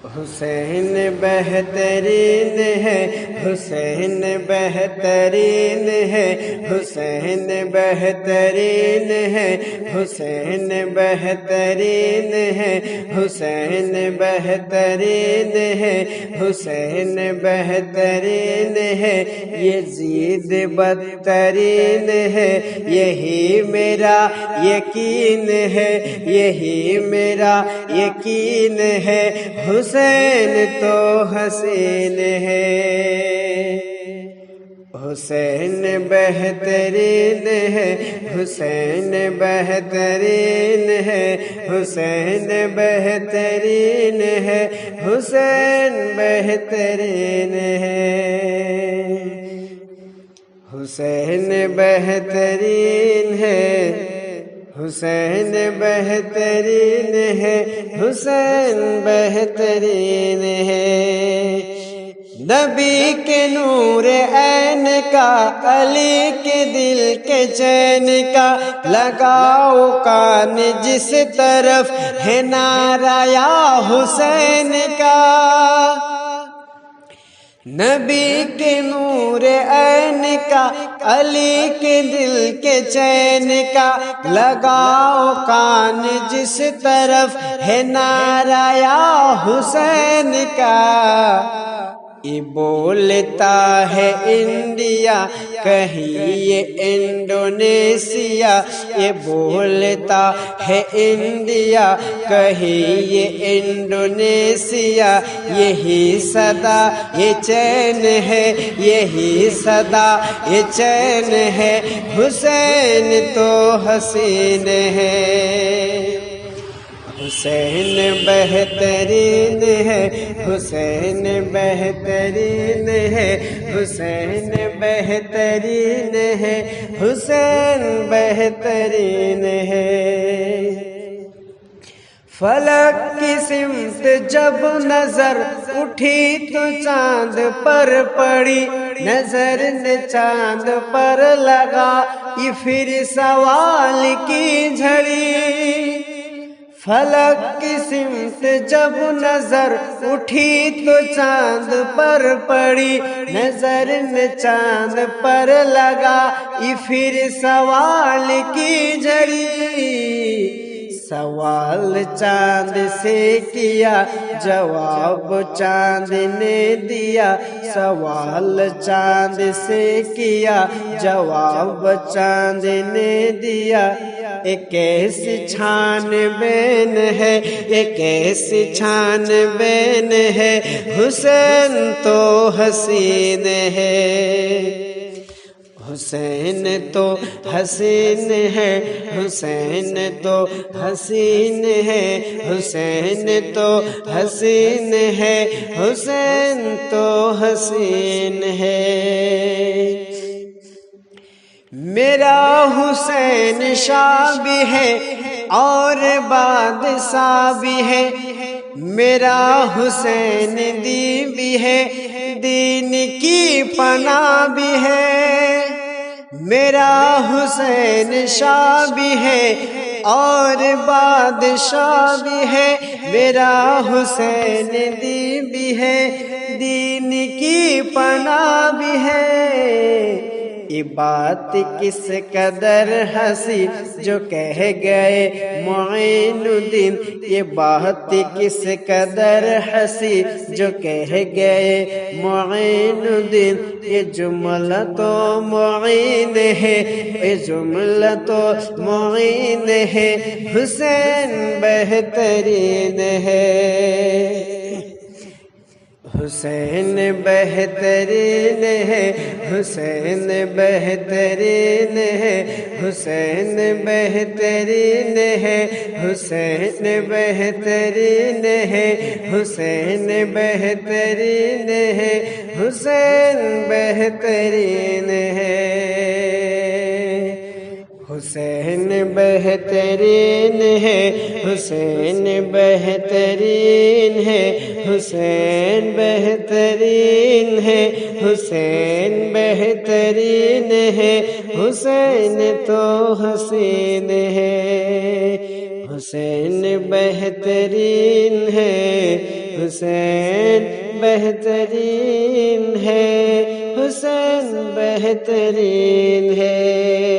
حسین بہترین ہے، حسین بہترین ہے، حسین بہترین ہے، حسین بہترین ہے، حسین بہترین ہے، حسین بہترین ہے، یزید بدترین ہے، یہی میرا یقین ہے، یہی میرا یقین ہے، حسین تو حسین ہے، حسین بہترین ہے، حسین بہترین ہے، حسین بہترین ہے، حسین بہترین ہے، حسین بہترین ہے، حسین بہترین ہے، حسین بہترین ہے، نبی کے نور عین کا، علی کے دل کے چین کا، لگاؤ کان جس طرف ہے نعرہ یا حسین کا، نبی کے نور عین کا، علی کے دل کے چین کا، لگاؤ کان جس طرف ہے نعرہ یا حسین کا، یہ بولتا ہے انڈیا کہیں یہ انڈونیشیا، یہ بولتا ہے انڈیا کہیں یہ انڈونیشیا، یہی صدا یہ چین ہے، یہی صدا یہ چین ہے، حسین تو حسین ہے، حسین بہترین ہے، حسین بہترین ہے، حسین بہترین ہے، حسین بہترین ہے، فلک کی سمت جب نظر اٹھی تو چاند پر پڑی، نظر نے چاند پر لگا یہ پھر سوال کی جھڑی، فلک کی سمت جب نظر اٹھی تو چاند پر پڑی، نظر نے چاند پر لگا یہ پھر سوال کی جھڑی، سوال چاند سے کیا جواب چاند نے دیا، سوال چاند سے کیا جواب چاند نے دیا، ایک ایسی چھان بین ہے، ایک ایسی چھان بین ہے، حسین تو حسین ہے، حسین تو حسین ہے، حسین تو حسین ہے، حسین تو حسین ہے، حسین تو حسین ہے، میرا حسین شاہ بھی ہے اور بادشاہ بھی ہے، میرا حسین دی بھی ہے، دین کی پناہ بھی ہے، میرا حسین شاہ بھی ہے اور بادشاہ بھی ہے، میرا حسین دی بھی ہے، دین کی پناہ بھی ہے، یہ بات کس قدر ہنسی جو کہہ گئے معین الدین، یہ بات کس قدر ہنسی جو کہہ گئے معین الدین، یہ جملہ تو معین ہے، یہ جملہ تو معین ہے، حسین بہترین ہے، حسین بہترین ہے، حسین بہترین ہے، حسین بہترین ہے، حسین بہترین ہے، حسین بہترین ہے، حسین بہترین ہے، حسین بہترین ہے، حسین بہترین ہے، حسین بہترین ہے، حسین بہترین ہے، حسین تو حسین ہے، حسین بہترین ہے، حسین بہترین ہے، حسین بہترین ہے۔